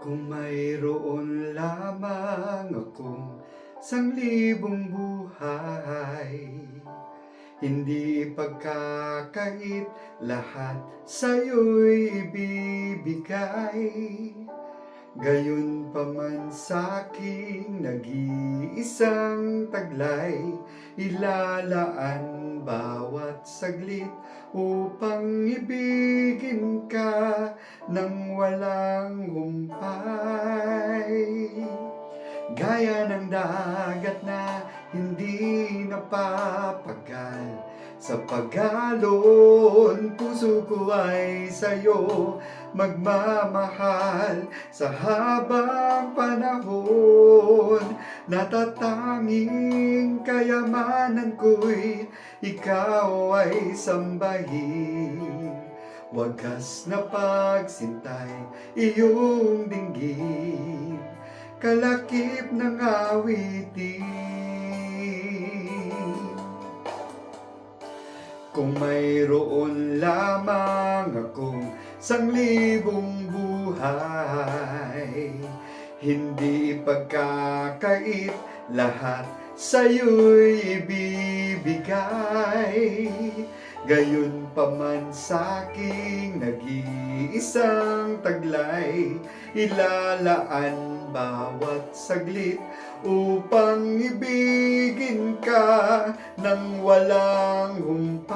Kung mayroon lamang akong 1,000 buhay, hindi pagkakait, lahat sa'yo'y ibibigay. Gayon pa man sa'king nag-iisang taglay, ilalaan bawat saglit upang ibigin ka ng walang humpay. Gaya ng dagat na hindi napapagal, sa pag-alon puso ko ay sa'yo magmamahal. Sa habang panahon, natatanging kayamanan ko'y ikaw ay sambahin. Wagas na pagsintay, iyong dinggin, kalakip ng awitin. Kung mayroon lamang akong 1,000 buhay, hindi pagkakait, lahat sa'yo'y ibibigay. Gayon pa man sa'king nag-iisang taglay, ilalaan bawat saglit upang ibigin ka ng walang humpay.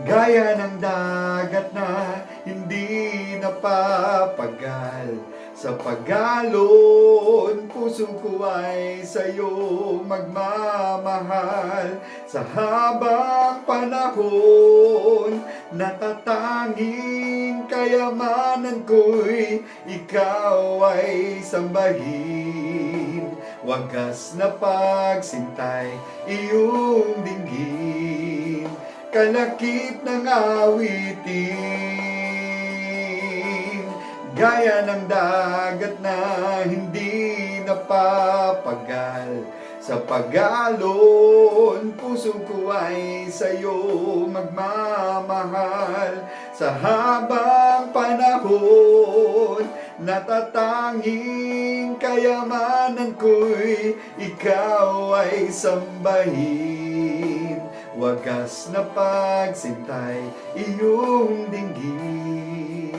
Gaya ng dagat na hindi napapagal, sa pag-alon puso ko ay sa'yo magmamahal. Sa habang panahon, natatanging kayamanan ko'y ikaw ay sambahin. Wagas na pagsintay, iyong dinggin, kalakip ng awitin. Gaya ng dagat na hindi napapagal, sa pag-alon puso ko ay sa'yo magmamahal. Sa habang panahon, natatanging kayamanan ko'y ikaw ay sambahin. Wagas na pagsintay, iyong dinggin,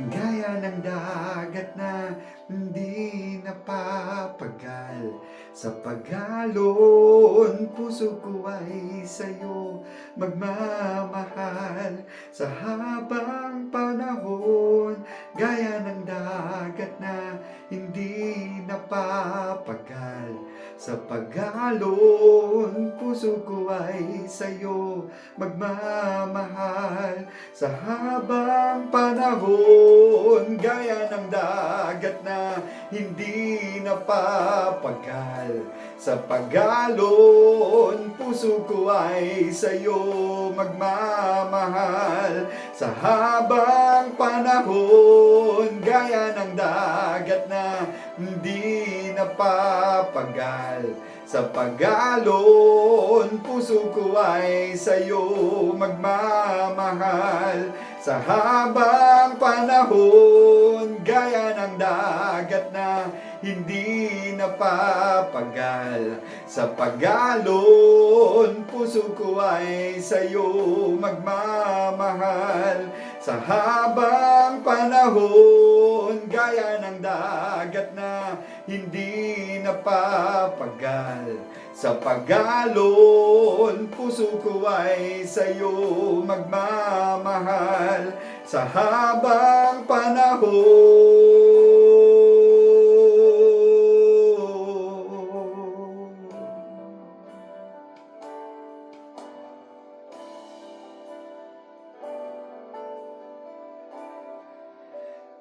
gaya ng dagat na hindi napapagal, sa pag-alon puso ko ay sa'yo magmamahal. Sa habang panahon, gaya ng dagat na hindi napapagal, sa pag-alon puso ko ay sa'yo magmamahal. Sa habang panahon, gaya ng dagat na hindi napapagal, sa pag-alon puso ko ay sa'yo magmamahal. Sa habang panahon, gaya ng dagat na hindi napapagal, sa pag-alon puso ko ay sa'yo magmamahal. Sa habang panahon, gaya ng dagat na hindi napapagal, sa pag-alon puso ko ay sa'yo magmamahal. Sa habang panahon, gaya ng dagat na hindi napapagal, sa pag-alon puso ko ay sa'yo magmamahal. Sa habang panahon.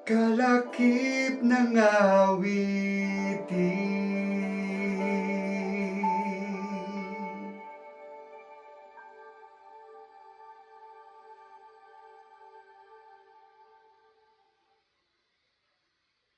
Kalakip ng awitin.